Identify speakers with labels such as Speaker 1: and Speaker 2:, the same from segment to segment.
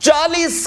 Speaker 1: 40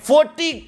Speaker 1: 40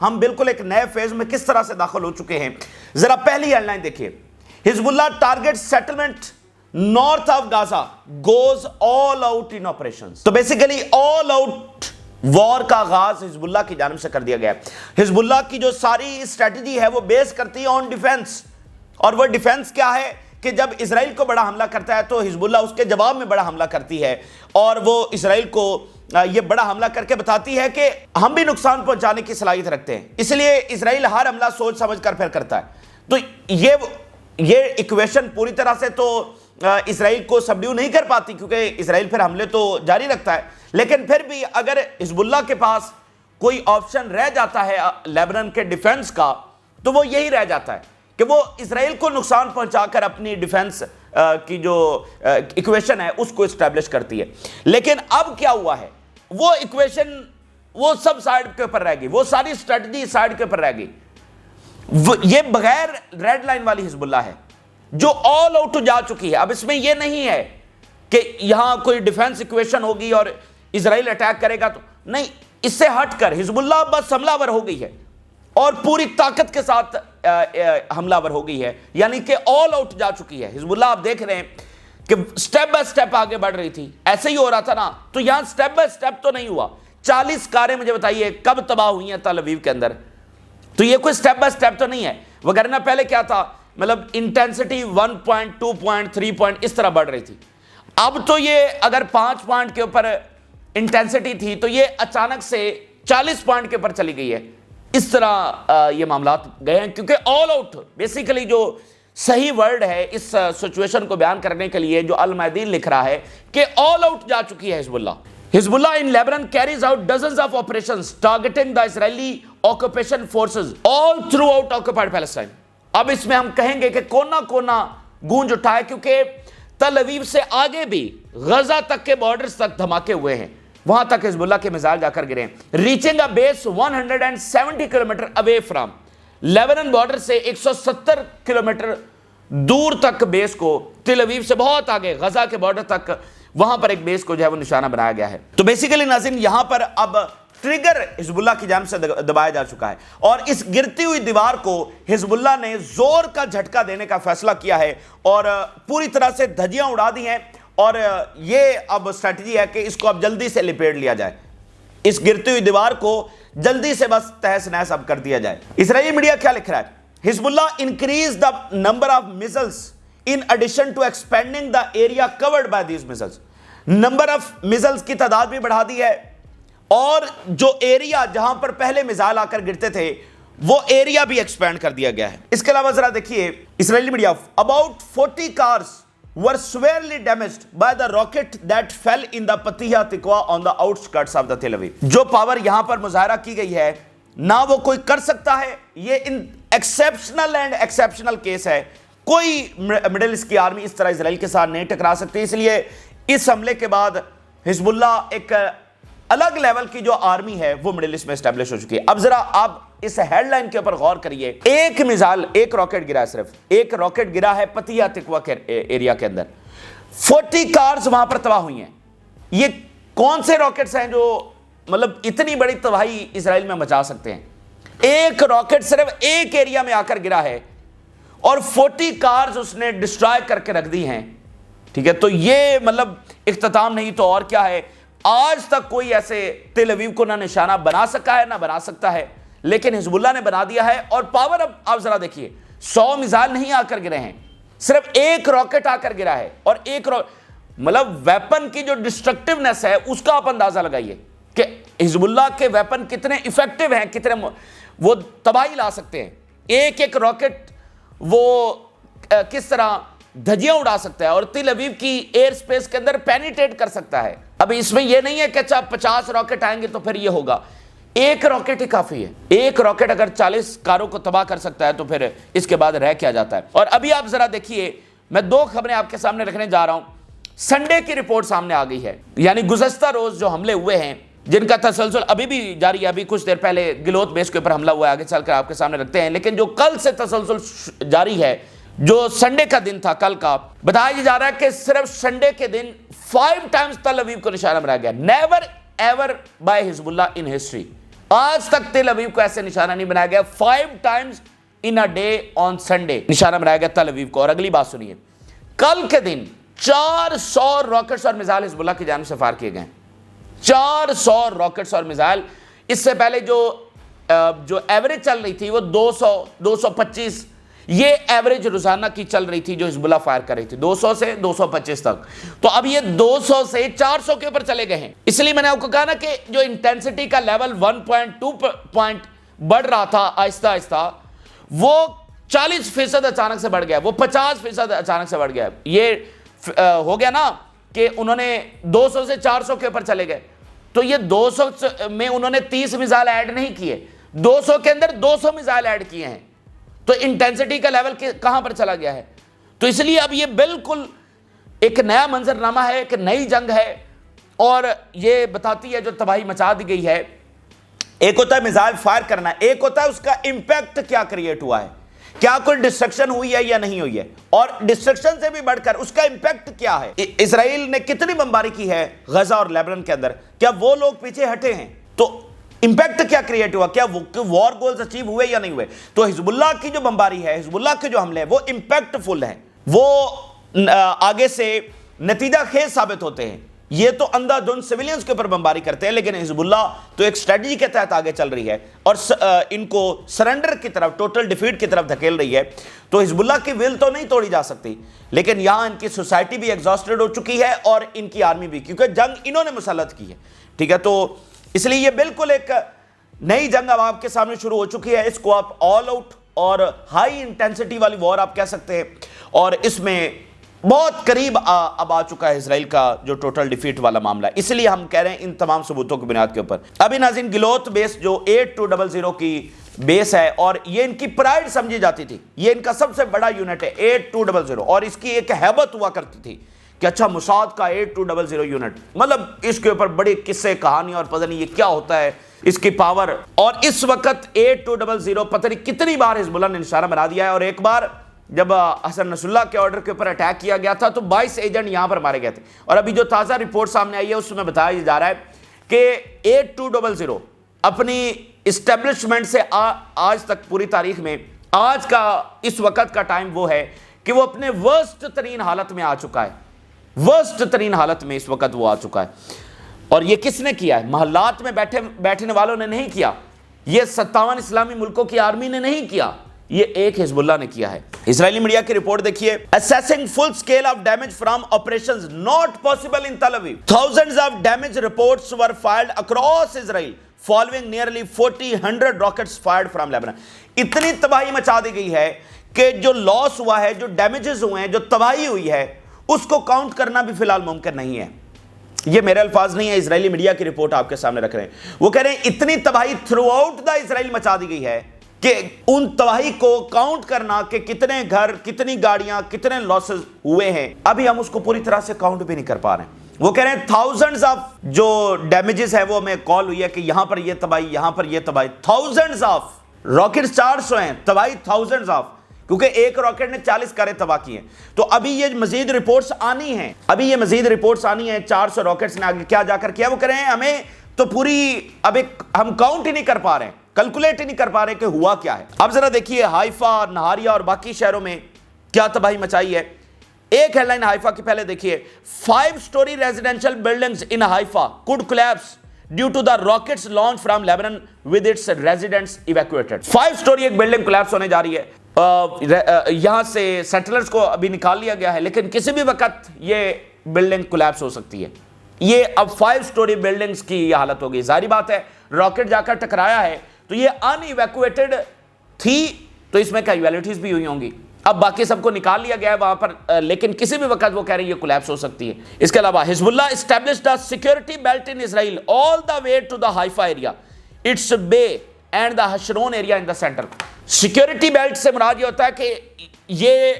Speaker 1: ہم بالکل ایک نئے فیز میں کس طرح سے داخل ہو چکے ہیں. ذرا پہلی ہیڈ لائن دیکھیے, Hezbollah target settlement north of Gaza goes all out in operations. تو بیسیکلی آل آؤٹ وار کا آغاز حزب اللہ کی جانب سے کر دیا گیا ہے. حزب اللہ کی جو ساری اسٹریٹجی ہے وہ بیس کرتی ہے آن ڈیفینس, اور وہ ڈیفینس کیا ہے کہ جب اسرائیل کو بڑا حملہ کرتا ہے تو حزب اللہ اس کے جواب میں بڑا حملہ کرتی ہے, اور وہ اسرائیل کو یہ بڑا حملہ کر کے بتاتی ہے کہ ہم بھی نقصان پہنچانے کی صلاحیت رکھتے ہیں, اس لیے اسرائیل ہر حملہ سوچ سمجھ کر پھر کرتا ہے. تو یہ ایکویشن پوری طرح سے تو اسرائیل کو سبڈیو نہیں کر پاتی, کیونکہ اسرائیل پھر حملے تو جاری رکھتا ہے, لیکن پھر بھی اگر حزب اللہ کے پاس کوئی آپشن رہ جاتا ہے لیبنان کے ڈیفنس کا, تو وہ یہی رہ جاتا ہے کہ وہ اسرائیل کو نقصان پہنچا کر اپنی ڈیفنس کی جو ایکویشن ہے اس کو اسٹیبلش کرتی ہے. لیکن اب کیا ہوا ہے, وہ ایکویشن وہ سب سائیڈ کے اوپر رہ گئی, وہ ساری اسٹریٹجی سائیڈ کے اوپر رہ گئی. یہ بغیر ریڈ لائن والی حزب اللہ ہے جو آل آؤٹ جا چکی ہے. اب اس میں یہ نہیں ہے کہ یہاں کوئی ڈیفنس ایکویشن ہوگی اور اسرائیل اٹیک کرے گا, تو نہیں, اس سے ہٹ کر حزب اللہ بس حملہ ور ہو گئی ہے اور پوری طاقت کے ساتھ حملہ ور ہو گئی ہے, یعنی کہ آل آؤٹ جا چکی ہے حزب اللہ. آپ دیکھ رہے ہیں کہ سٹیپ بائی سٹیپ آگے بڑھ رہی تھی, ایسے ہی ہو رہا تھا نا, تو یہاں سٹیپ بائی سٹیپ تو نہیں ہوا. 40 کاریں مجھے بتائیے کب تباہ ہوئی ہیں تل اویو کے اندر, تو یہ کوئی سٹیپ بائی سٹیپ تو نہیں ہے. وگرنہ پہلے کیا تھا, مطلب انٹینسٹی 1 پوائنٹ 2 پوائنٹ 3 پوائنٹ اس طرح بڑھ رہی تھی. اب تو یہ اگر 5 پوائنٹ کے اوپر انٹینسٹی تھی تو یہ اچانک سے 40 پوائنٹ کے اوپر چلی گئی ہے. اس طرح یہ معاملات گئے ہیں, کیونکہ آل آؤٹ بیسیکلی جو صحیح ورڈ ہے اس سچویشن کو بیان کرنے کے لیے جو المیدین لکھ رہا ہے کہ آل آؤٹ جا چکی ہے حزب اللہ. حزب اللہ in Lebanon carries out dozens of operations targeting the Israeli occupation forces all throughout occupied Palestine. اب اس میں ہم کہیں گے کہ کونا کونا گونج اٹھا ہے, کیونکہ تل اویو سے آگے بھی غزہ تک کے بارڈرز تک دھماکے ہوئے ہیں, وہاں تک حزب اللہ کے میزائل جا کر گرے ہیں. Reaching a base 170 kilometre away from Lebanon border سے 170 کلومیٹر دور تک بیس کو, تل اویو سے بہت آگے غزہ کے بارڈر تک, وہاں پر ایک بیس کو جو ہے وہ نشانہ بنایا گیا ہے. تو بیسیکلی ناظرین یہاں پر اب ٹریگر حزب اللہ کی جانب سے دبایا جا چکا ہے, اور اس گرتی ہوئی دیوار کو حزب اللہ نے زور کا جھٹکا دینے کا فیصلہ کیا ہے اور پوری طرح سے دھجیاں اڑا دی ہیں. اور یہ اب اسٹریٹجی ہے کہ اس کو اب جلدی سے لپیٹ لیا جائے, اس گرتی ہوئی دیوار کو جلدی سے بس تہس نہس اب کر دیا جائے. اسرائیلی میڈیا کیا لکھ رہا ہے, Hezbollah increase the number of missiles in addition to expanding the area covered by these missiles. Number of missiles کی تعداد بھی بڑھا دی ہے, اور جو ایریا جہاں پر پہلے میزائل آ کر گرتے تھے وہ ایریا بھی ایکسپینڈ کر دیا گیا ہے. اس کے علاوہ ذرا دیکھیے اسرائیلی media, about 40 cars were severely damaged by the rocket that fell in the Patihah Tikwa on the outskirts of the Tel Aviv. جو پاور یہاں پر مظاہرہ کی گئی ہے نہ وہ کوئی کر سکتا ہے, یہ ایکسیپشنل اینڈ ایکسیپشنل کیس ہے. کوئی مڈل ایسٹ کی آرمی اس طرح اسرائیل کے ساتھ نہیں ٹکرا سکتی, اس لیے اس حملے کے بعد حزب اللہ ایک الگ لیول کی جو آرمی ہے وہ مڈل ایسٹ میں اسٹیبلش ہو چکی ہے. اب ذرا آپ اس ہیڈ لائن کے اوپر غور کریے, ایک میزائل, ایک راکٹ گرا ہے, صرف ایک راکٹ گرا ہے پتیہ تکوا کے ایریا کے اندر, 40 کارز وہاں پر تباہ ہوئی ہیں. یہ کون سے راکٹس ہیں جو مطلب اتنی بڑی تباہی اسرائیل میں مچا سکتے ہیں؟ ایک راکٹ صرف ایک ایریا میں آ کر گرا ہے اور 40 کارز اس نے ڈسٹرائے کر کے رکھ دی ہیں. ٹھیک ہے, تو یہ مطلب اختتام نہیں تو اور کیا ہے. آج تک کوئی ایسے تل اویو کو نہ نشانہ بنا سکا ہے نہ بنا سکتا ہے, لیکن حزب اللہ نے بنا دیا ہے. اور پاور اب آپ ذرا دیکھیے, 100 میزائل نہیں آ کر گرے ہیں, صرف ایک راکٹ آ کر گرا ہے, اور ایک مطلب ویپن کی جو ڈسٹرکٹیونیس ہے اس کا آپ اندازہ لگائیے کہ حزب اللہ کے ویپن کتنے ایفیکٹو ہیں, کتنے وہ تباہی لا سکتے ہیں. ایک ایک راکٹ وہ کس طرح دھجیاں اڑا سکتا ہے اور تل اویو کی ایئر سپیس کے اندر پینیٹریٹ کر سکتا ہے. اب اس میں یہ نہیں ہے کہ اچھا 50 راکٹ آئیں گے تو پھر یہ ہوگا, ایک راکٹ ہی کافی ہے. ایک راکٹ اگر 40 کاروں کو تباہ کر سکتا ہے تو پھر اس کے بعد رہ کیا جاتا ہے. اور ابھی آپ ذرا دیکھیے, میں 2 خبریں آپ کے سامنے رکھنے جا رہا ہوں. سنڈے کی رپورٹ سامنے آ گئی ہے, یعنی گزشتہ روز جو حملے ہوئے ہیں جن کا تسلسل ابھی بھی جاری ہے. ابھی کچھ دیر پہلے گلوت بیس کے اوپر حملہ ہوا ہے, آگے چل کر آپ کے سامنے رکھتے ہیں. لیکن جو کل سے تسلسل جاری ہے, جو سنڈے کا دن تھا کل کا, بتایا جا رہا ہے کہ صرف سنڈے کے دن 5 ٹائمز تل اویو کو نشانہ بنایا گیا. نیور ایور بائی حزب اللہ ان ہسٹری. آج تک تل ابیب کو ایسے نشانہ نہیں بنایا گیا. 5 times in a day on Sunday نشانہ بنایا گیا تل ابیب کو. اور اگلی بات سنیے, کل کے دن 400 راکٹس اور میزائل حزب اللہ کی جانب سے فائر کیے گئے. 400 راکٹس اور میزائل. اس سے پہلے جو ایوریج چل رہی تھی وہ 200 225 یہ ایوریج روزانہ کی چل رہی تھی جو حزب اللہ فائر کر رہی تھی, 200 سے 225 تک. تو اب یہ 200 سے 400 کے اوپر چلے گئے ہیں. اس لیے میں نے آپ کو کہا نا کہ جو انٹینسٹی کا لیول 1.2 پوائنٹ بڑھ رہا تھا آہستہ آہستہ, وہ 40% اچانک سے بڑھ گیا, وہ 50% اچانک سے بڑھ گیا. یہ ہو گیا نا کہ انہوں نے 200 سے 400 کے اوپر چلے گئے. تو یہ 200 میں انہوں نے 30 میزائل ایڈ نہیں کیے, 200 کے اندر 200 میزائل ایڈ کیے ہیں. تو انٹینسٹی کا لیول کہاں پر چلا گیا ہے. تو اس لیے اب یہ بالکل ایک نیا منظرنامہ ہے, ایک نئی جنگ ہے, اور یہ بتاتی ہے جو تباہی مچا دی گئی ہے. ایک ہوتا ہے میزائل فائر کرنا, ایک ہوتا ہے اس کا امپیکٹ کیا کریٹ ہوا ہے, کیا کوئی ڈسٹرکشن ہوئی ہے یا نہیں ہوئی ہے, اور ڈسٹرکشن سے بھی بڑھ کر اس کا امپیکٹ کیا ہے. اسرائیل نے کتنی بمباری کی ہے غزہ اور لیبنان کے اندر, کیا وہ لوگ پیچھے ہٹے ہیں, تو امپیکٹ کیا کریٹ ہوا, کیا وار گولز اچیو ہوئے یا نہیں ہوئے. تو حزب اللہ کی جو بمباری ہے, حزب اللہ کے جو حملے ہیں وہ امپیکٹ فل ہیں, وہ آگے سے نتیجہ خیز ثابت ہوتے ہیں. یہ تو اندھا دھند سویلینز کے اوپر بمباری کرتے ہیں, لیکن حزب اللہ تو ایک اسٹریٹجی کے تحت آگے چل رہی ہے اور ان کو سرنڈر کی طرف, ٹوٹل ڈیفیٹ کی طرف دھکیل رہی ہے. تو حزب اللہ کی ول تو نہیں توڑی جا سکتی, لیکن یہاں ان کی سوسائٹی بھی ایگزاسٹڈ ہو چکی ہے اور ان کی آرمی بھی, کیونکہ جنگ انہوں نے مسلط کی ہے. ٹھیک ہے, تو اس لیے یہ بالکل ایک نئی جنگ اب آپ کے سامنے شروع ہو چکی ہے. اس کو آپ آل آؤٹ اور ہائی انٹینسٹی والی وار آپ کہہ سکتے ہیں, اور اس میں بہت قریب اب آ چکا ہے اسرائیل کا جو ٹوٹل ڈیفیٹ والا معاملہ ہے. اس لیے ہم کہہ رہے ہیں ان تمام ثبوتوں کی بنیاد کے اوپر. ابھی ناظرین گلوت بیس جو 8200 کی بیس ہے, اور یہ ان کی پرائیڈ سمجھی جاتی تھی, یہ ان کا سب سے بڑا یونٹ ہے 8200, اور اس کی ایک ہیبت ہوا کرتی تھی کہ اچھا موساد کا 8200 یونٹ, مطلب اس کے اوپر بڑی قصے کہانی اور پتہ نہیں یہ کیا ہوتا ہے اس کی پاور. اور اس وقت 8200 پتہ نہیں کتنی بار حزب اللہ نے نشانہ بنا دیا ہے. اور ایک بار جب حسن نصر اللہ کے آرڈر کے اوپر اٹیک کیا گیا تھا تو 22 ایجنٹ یہاں پر مارے گئے تھے. اور ابھی جو تازہ رپورٹ سامنے آئی ہے اس میں بتایا جا رہا ہے کہ 8200 اپنی اسٹیبلشمنٹ سے آج تک پوری تاریخ میں آج کا اس وقت کا ٹائم وہ ہے کہ وہ اپنے ورسٹ ترین حالت میں آ چکا ہے, ورسٹ ترین حالت میں اس وقت وہ آ چکا ہے. اور یہ کس نے کیا ہے؟ محلات میں بیٹھنے والوں نے نہیں کیا, یہ 57 اسلامی ملکوں کی آرمی نے نہیں کیا, یہ ایک حزب اللہ نے کیا ہے. اسرائیلی میڈیا کی رپورٹ دیکھیے, assessing full scale of damage from operations not possible in Tel Aviv. Thousands of damage reports were filed across Israel following nearly 100 rockets fired from Lebanon. اتنی تباہی مچا دی گئی ہے کہ جو لاس ہوا ہے, جو ڈیمیجز ہوئے ہیں, جو تباہی ہوئی ہے, اس کو کاؤنٹ کرنا بھی فی الحال ممکن نہیں ہے. یہ میرے الفاظ نہیں ہے, اسرائیلی میڈیا کی رپورٹ آپ کے سامنے رکھ رہے ہیں. وہ کہہ رہے ہیں اتنی تباہی تھرو آؤٹ دا اسرائیل مچا دی گئی ہے کہ ان تباہی کو کاؤنٹ کرنا کہ کتنے گھر, کتنی گاڑیاں, کتنے لاسز ہوئے ہیں, ابھی ہم اس کو پوری طرح سے کاؤنٹ بھی نہیں کر پا رہے ہیں. وہ کہہ رہے ہیں تھاؤزنڈز آف جو ڈیمیجز ہے وہ ہمیں کال ہوئی ہے کہ یہاں پر یہ تباہی, یہاں پر یہ تباہی. تھاؤزنڈز آف راکٹس 400 ہیں, تباہی تھاؤزنڈز آف, کیونکہ ایک راکٹ نے 40 کاریں تباہ کی ہیں. تو ابھی یہ مزید رپورٹس آنی ہیں, ابھی یہ مزید رپورٹس آنی ہیں. 400 راکٹس نے آگے کیا جا کر کیا, وہ کہہ رہے ہیں ہمیں تو پوری اب ایک ہم کاؤنٹ ہی نہیں کر پا رہے ہیں, کیلکولیٹ ہی نہیں کر پا رہے کہ ہوا کیا ہے. اب ذرا دیکھیے ہائفا, نہاریا اور باقی شہروں میں کیا تباہی مچائی ہے. ایک ہیڈ لائن ہائفا کی پہلے دیکھیے, 5-story residential buildings in Haifa could collapse due to the rockets launched from Lebanon with its residents evacuated. 5-story ایک بلڈنگ کولیپس ہونے جا رہی ہے. یہاں سے سیٹلرز کو ابھی نکال لیا گیا ہے, لیکن کسی بھی وقت یہ بلڈنگ کولیپس ہو سکتی ہے. یہ اب 5-story بلڈنگز کی یہ حالت ہو گئی. ظاہری بات ہے راکٹ جا کر ٹکرایا ہے تو یہ ان ایویکویٹڈ تھی, تو اس میں کیجویلٹیز بھی ہوئی ہوں گی. اب باقی سب کو نکال لیا گیا ہے وہاں پر, لیکن کسی بھی وقت وہ کہہ رہے ہیں یہ کولیپس ہو سکتی ہے. اس کے علاوہ حزب اللہ established a security belt in Israel all the way to the Haifa area, its bay and the Hashron area in the center. Security belt سے مراد یہ ہوتا ہے کہ یہ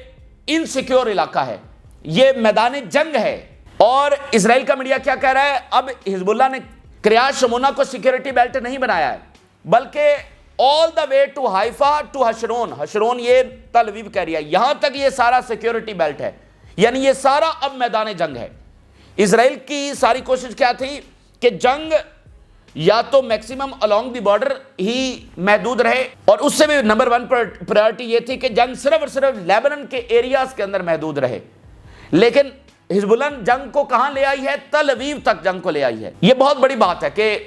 Speaker 1: انسیکیور علاقہ ہے, یہ میدان جنگ ہے. اور اسرائیل کا میڈیا کیا کہہ رہا ہے, اب حزب اللہ نے کریات شمونہ کو سیکیورٹی بیلٹ نہیں بنایا ہے, بلکہ all the way to Haifa to Hashron, Hashron یہ تل ابیب کہہ رہی ہے, یہاں تک یہ سارا سیکیورٹی بیلٹ ہے. یعنی یہ سارا اب میدان جنگ ہے. اسرائیل کی ساری کوشش کیا تھی کہ جنگ یا تو میکسیمم along دی بارڈر ہی محدود رہے، اور اس سے بھی نمبر 1 پرائرٹی یہ تھی کہ جنگ صرف اور صرف لیبنان کے ایریاز کے اندر محدود رہے. لیکن حزب اللہ جنگ کو کہاں لے آئی ہے؟ تل اویو تک جنگ کو لے آئی ہے. یہ بہت بڑی بات ہے کہ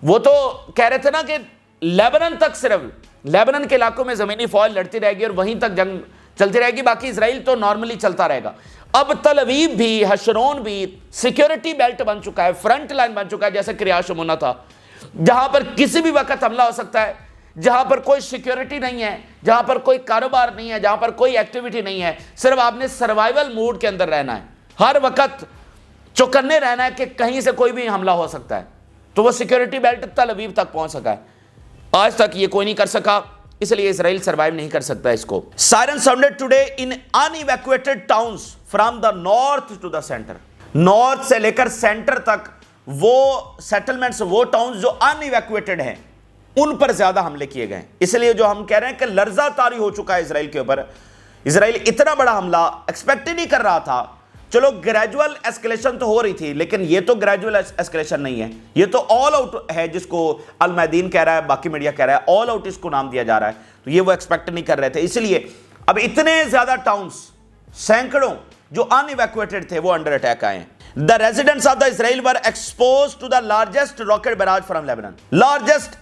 Speaker 1: وہ تو کہہ رہے تھے نا کہ لیبنان تک، صرف لیبنان کے علاقوں میں زمینی فوج لڑتی رہے گی اور وہیں تک جنگ چلتی رہے گی، باقی اسرائیل تو نارملی چلتا رہے گا. اب تل اویو بھی، حشرون بھی سیکیورٹی بیلٹ بن چکا ہے، فرنٹ لائن بن چکا ہے، جیسے کریات شمونہ تھا، جہاں پر کسی بھی وقت حملہ ہو سکتا ہے، جہاں پر کوئی سیکیورٹی نہیں ہے، جہاں پر کوئی کاروبار نہیں ہے، جہاں پر کوئی ایکٹیویٹی نہیں ہے. صرف آپ نے سروائیول موڈ کے اندر رہنا ہے، ہر وقت چوکنے رہنا ہے کہ کہیں سے کوئی بھی حملہ ہو سکتا ہے. تو وہ سیکیورٹی بیلٹ تل اویو تک پہنچ سکا ہے. آج تک یہ کوئی نہیں کر سکا، اس لیے اسرائیل سروائیو نہیں کر سکتا اس کو. Siren sounded today in in evacuated towns from the north to the centre. North سے لے کر سینٹر تک وہ سیٹلمنٹس، وہ ٹاؤنز جو ان ایویکویٹڈ ہیں، ان پر زیادہ حملے کیے گئے. اس لیے جو ہم کہہ رہے ہیں کہ لرزہ طاری ہو چکا ہے اسرائیل کے اوپر. اسرائیل اتنا بڑا حملہ ایکسپیکٹ ہی نہیں کر رہا تھا. چلو گریجول ایسکیلیشن تو ہو رہی تھی، لیکن یہ تو گریجول ایسکیلیشن نہیں ہے، یہ تو آل آؤٹ ہے، جس کو المیدین کہہ رہا ہے، باقی میڈیا کہہ رہا ہے، آل آؤٹ اس کو نام دیا جا رہا ہے. تو یہ وہ ایکسپیکٹ نہیں کر رہے تھے. اس لیے اب اتنے زیادہ ٹاؤنز، سینکڑوں جو ان ایویکویٹڈ تھے، وہ انڈر اٹیک آئے ہیں. The residents of the Israel were exposed to the largest rocket barrage from Lebanon. Largest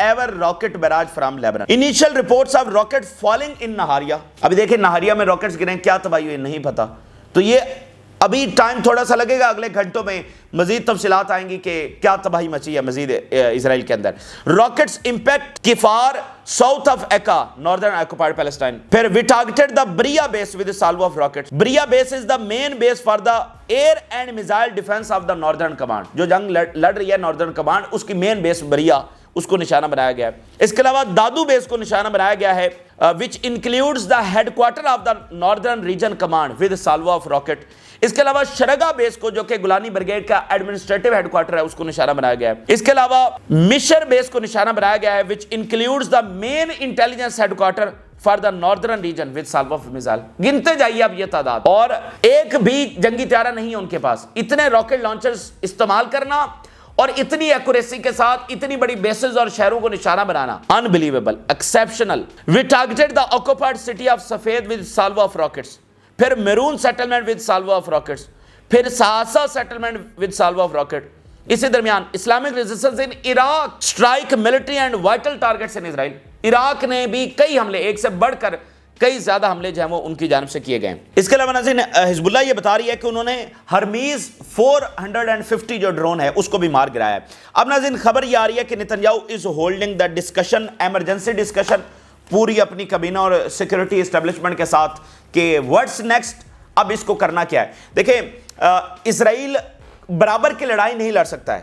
Speaker 1: ever rocket barrage from Lebanon. Initial reports of rocket falling in Nahariya. ابھی دیکھیں نہاریہ میں راکٹس گریں، کیا تباہی ہوئی نہیں پتا. تو یہ ابھی ٹائم تھوڑا سا لگے گا، اگلے گھنٹوں میں مزید تفصیلات آئیں گی کہ کیا تباہی مچی ہے مزید اسرائیل کے اندر. راکٹس امپیکٹ کفار south of Akka, northern occupied Palestine. پھر we targeted the Biriya base with salvo of rockets. Biriya base is the main base for the air and missile defence of the northern command. جو جنگ لڑ رہی ہے northern command, اس کی مین بیس بریا، اس کو نشانہ بنایا گیا ہے. اس کے علاوہ دادو بیس کو نشانہ بنایا گیا ہے، which includes the headquarter of the northern region command with salvo of rocket. اس کے علاوہ شرگا بیس کو، جو کہ گولانی بریگیڈ کا ایڈمنسٹریٹو ہیڈ کوارٹر ہے، اس کو نشانہ بنایا گیا ہے. اس کے علاوہ مشر بیس کو نشانہ بنایا گیا ہے، which includes the main intelligence headquarter for the northern region with salvo of missile. گنتے جائیے اب یہ تعداد، اور ایک بھی جنگی طیارہ نہیں ہے ان کے پاس. اتنے راکٹ لانچرز استعمال کرنا اور اتنی ایکوریسی کے ساتھ اتنی بڑی بیسز اور شہروں کو نشانہ بنانا، unbelievable, exceptional. We targeted the occupied city of Safed with salvo of rockets. پھر Meron settlement with salvo of rockets. پھر Sasa settlement with salvo of rocket. اسی درمیان Islamic resistance in Iraq strike military and vital targets in Israel. Iraq نے بھی کئی حملے، ایک سے بڑھ کر کئی زیادہ حملے جو ہیں وہ ان کی جانب سے کیے گئے ہیں. اس کے علاوہ ناظرین، حزب اللہ یہ بتا رہی ہے کہ انہوں نے ہرمیز 450 جو ڈرون ہے اس کو بھی مار گرایا ہے. اب ناظرین خبر یہ آ رہی ہے کہ Netanyahu is holding the discussion, emergency discussion, پوری اپنی کابینہ اور سیکورٹی اسٹیبلشمنٹ کے ساتھ کہ واٹس نیکسٹ، اب اس کو کرنا کیا ہے. دیکھیں اسرائیل برابر کی لڑائی نہیں لڑ سکتا ہے.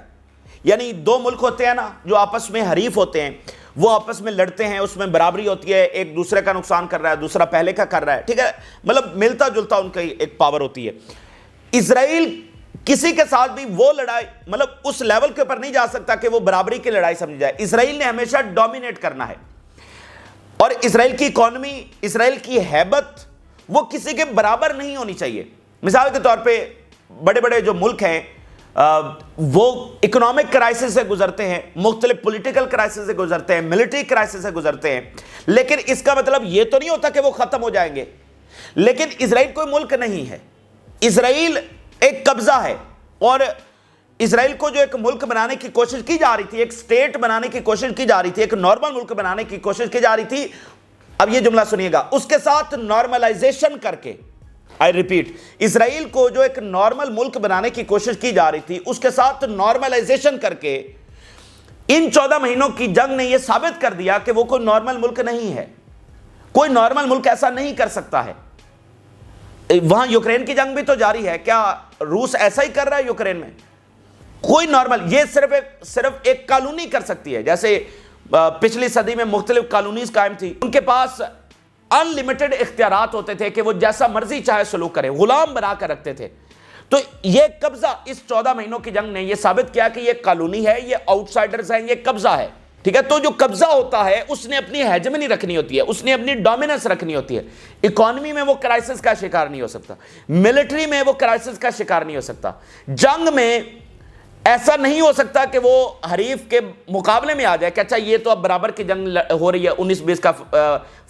Speaker 1: یعنی دو ملک ہوتے ہیں نا جو آپس میں حریف ہوتے ہیں، وہ آپس میں لڑتے ہیں، اس میں برابری ہوتی ہے، ایک دوسرے کا نقصان کر رہا ہے، دوسرا پہلے کا کر رہا ہے، ٹھیک ہے، مطلب ملتا جلتا ان کی ایک پاور ہوتی ہے. اسرائیل کسی کے ساتھ بھی وہ لڑائی مطلب اس لیول کے اوپر نہیں جا سکتا کہ وہ برابری کی لڑائی سمجھی جائے. اسرائیل نے ہمیشہ ڈومینیٹ کرنا ہے، اور اسرائیل کی اکانومی، اسرائیل کی ہیبت وہ کسی کے برابر نہیں ہونی چاہیے. مثال کے طور پہ بڑے بڑے جو ملک ہیں وہ اکنامک کرائسس سے گزرتے ہیں، مختلف پولیٹیکل کرائسس سے گزرتے ہیں، ملٹری کرائسس سے گزرتے ہیں، لیکن اس کا مطلب یہ تو نہیں ہوتا کہ وہ ختم ہو جائیں گے. لیکن اسرائیل کوئی ملک نہیں ہے، اسرائیل ایک قبضہ ہے، اور اسرائیل کو جو ایک ملک بنانے کی کوشش کی جا رہی تھی، ایک سٹیٹ بنانے کی کوشش کی جا رہی تھی، ایک نارمل ملک بنانے کی کوشش کی جا رہی تھی. اب یہ جملہ سنیے گا، اس کے ساتھ نارملائزیشن کر کے، آئی ریپیٹ، اسرائیل کو جو ایک نارمل ملک بنانے کی کوشش کی جا رہی تھی، اس کے ساتھ نارملائزیشن کر کے ان 14 مہینوں کی جنگ نے یہ ثابت کر دیا کہ وہ کوئی نارمل ملک نہیں ہے. کوئی نارمل ملک ایسا نہیں کر سکتا ہے. وہاں یوکرین کی جنگ بھی تو جاری ہے، کیا روس ایسا ہی کر رہا ہے یوکرین میں؟ کوئی نارمل، یہ صرف ایک کالونی کر سکتی ہے. جیسے پچھلی صدی میں مختلف کالونیز قائم تھی، ان کے پاس ان لمیٹڈ اختیارات ہوتے تھے کہ وہ جیسا مرضی چاہے سلوک کرے، غلام بنا کر رکھتے تھے. تو یہ قبضہ اس 14 مہینوں کی جنگ نے یہ ثابت کیا کہ یہ کالونی ہے، یہ آؤٹ سائڈرز ہیں، یہ قبضہ ہے. ٹھیک ہے، تو جو قبضہ ہوتا ہے اس نے اپنی ہیجمنی رکھنی ہوتی ہے، اس نے اپنی ڈومیننس رکھنی ہوتی ہے. اکانومی میں وہ کرائسس کا شکار نہیں ہو سکتا، ملٹری میں وہ کرائسس کا شکار نہیں ہو سکتا. جنگ میں ایسا نہیں ہو سکتا کہ وہ حریف کے مقابلے میں آ جائے کہ اچھا یہ تو اب برابر کی جنگ ہو رہی ہے، 19-20 کا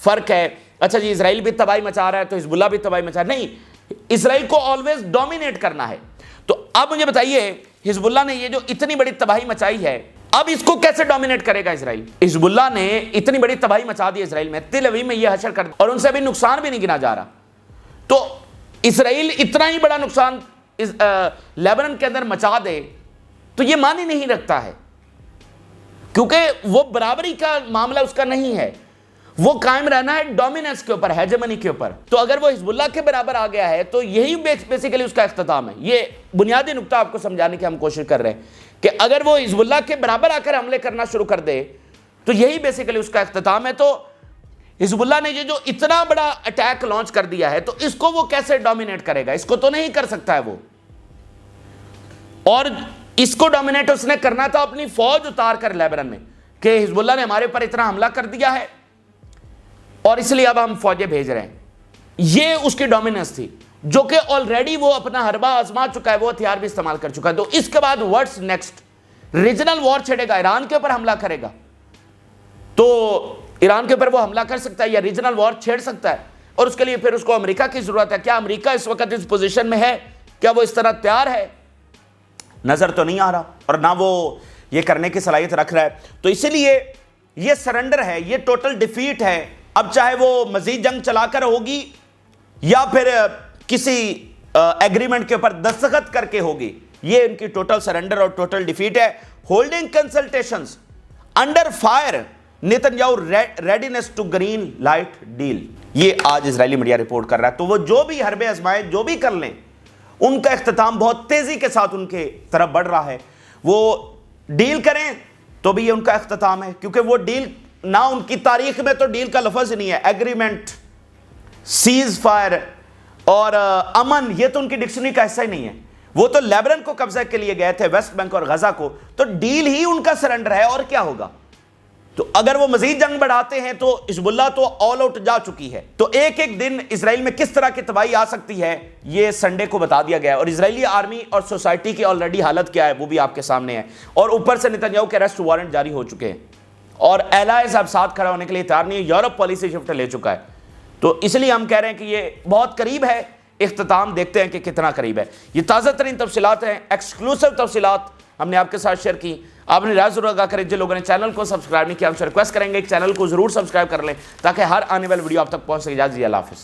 Speaker 1: فرق ہے، اچھا جی اسرائیل بھی تباہی مچا رہا ہے تو حزب اللہ بھی تباہی مچا رہا ہے۔ نہیں، اسرائیل کو آلویز ڈومینیٹ کرنا ہے۔ تو اب مجھے بتائیے حزب اللہ نے یہ جو اتنی بڑی تباہی مچائی ہے، اب اس کو کیسے ڈومینیٹ کرے گا اسرائیل؟ حزب اللہ نے اتنی بڑی تباہی مچا دی اسرائیل میں، تل اویو میں یہ حشر کر دیا اور ان سے ابھی نقصان بھی نہیں گنا جا رہا۔ تو اسرائیل اتنا ہی بڑا نقصان لیبنان کے اندر مچا دے تو یہ معنی نہیں رکھتا ہے، کیونکہ وہ برابری کا معاملہ اس کا نہیں ہے، وہ قائم رہنا ہے ڈومیننس کے اوپر، ہیجمنی کے اوپر۔ تو اگر وہ حزب اللہ کے برابر آ گیا ہے تو یہی بیسیکلی اس کا اختتام ہے۔ یہ بنیادی نقطہ آپ کو سمجھانے کی ہم کوشش کر رہے ہیں کہ اگر وہ حزب اللہ کے برابر آ کر حملے کرنا شروع کر دے تو یہی بیسیکلی اس کا اختتام ہے۔ تو حزب اللہ نے یہ جو اتنا بڑا اٹیک لانچ کر دیا ہے تو اس کو وہ کیسے ڈومینیٹ کرے گا؟ اس کو تو نہیں کر سکتا ہے وہ، اور اس کو ڈومینیٹ اس نے کرنا تھا اپنی فوج اتار کر لیبنان میں، کہ حزب اللہ نے ہمارے اوپر اتنا حملہ کر دیا ہے اور اس لیے اب ہم فوجیں بھیج رہے ہیں۔ یہ اس کی ڈومیننس تھی، جو کہ آلریڈی وہ اپنا حربہ آزما چکا ہے، وہ ہتھیار بھی استعمال کر چکا ہے۔ تو اس کے بعد واٹس نیکسٹ؟ ریجنل وار چھڑے گا، ایران کے اوپر حملہ کرے گا، تو ایران کے اوپر وہ حملہ کر سکتا ہے یا ریجنل وار چھیڑ سکتا ہے، اور اس کے لیے پھر اس کو امریکہ کی ضرورت ہے۔ کیا امریکہ اس وقت اس پوزیشن میں ہے؟ کیا وہ اس طرح تیار ہے؟ نظر تو نہیں آ رہا، اور نہ وہ یہ کرنے کی صلاحیت رکھ رہا ہے۔ تو اسی لیے یہ سرنڈر ہے، یہ ٹوٹل ڈیفیٹ ہے۔ اب چاہے وہ مزید جنگ چلا کر ہوگی یا پھر کسی ایگریمنٹ کے اوپر دستخط کر کے ہوگی، یہ ان کی ٹوٹل سرنڈر اور ٹوٹل ڈیفیٹ ہے۔ Holding consultations under fire, Netanyahu readies to green light deal, یہ آج اسرائیلی میڈیا رپورٹ کر رہا ہے۔ تو وہ جو بھی حربے آزمائیں، جو بھی کر لیں، ان کا اختتام بہت تیزی کے ساتھ ان کے طرف بڑھ رہا ہے۔ وہ ڈیل کریں تو بھی یہ ان کا اختتام ہے، کیونکہ وہ ڈیل نہ ان کی تاریخ میں تو ڈیل کا لفظ ہی نہیں ہے۔ ایگریمنٹ، سیز فائر اور امن، یہ تو ان کی ڈکشنری کا حصہ ہی نہیں ہے۔ وہ تو لیبنان کو قبضہ کے لیے گئے تھے، ویسٹ بینک اور غزہ کو، تو ڈیل ہی ان کا سرنڈر ہے، اور کیا ہوگا؟ تو اگر وہ مزید جنگ بڑھاتے ہیں تو حزب اللہ تو آل آؤٹ جا چکی ہے۔ تو ایک ایک دن اسرائیل میں کس طرح کی تباہی آ سکتی ہے یہ سنڈے کو بتا دیا گیا ہے، اور اسرائیلی آرمی اور سوسائٹی کی آلریڈی حالت کیا ہے وہ بھی آپ کے سامنے ہے، اور اوپر سے نیتنیاہو کے اریسٹ وارنٹ جاری ہو چکے ہیں، اور ایلائز اب ساتھ کھڑا ہونے کے لیے تیار نہیں ہے، یورپ پالیسی شفٹ لے چکا ہے۔ تو اس لیے ہم کہہ رہے ہیں کہ یہ بہت قریب ہے اختتام، دیکھتے ہیں کہ کتنا قریب ہے۔ یہ تازہ ترین تفصیلات ہیں، ایکسکلوسیو تفصیلات ہم نے آپ کے ساتھ شیئر کی۔ آپ نے رائے ضرور آگاہ کریں، جن لوگوں نے چینل کو سبسکرائب نہیں کیا ہم سے ریکویسٹ کریں گے کہ چینل کو ضرور سبسکرائب کر لیں تاکہ ہر آنے والی ویڈیو آپ تک پہنچ سکے۔ اجازت دیجیے، اللہ حافظ۔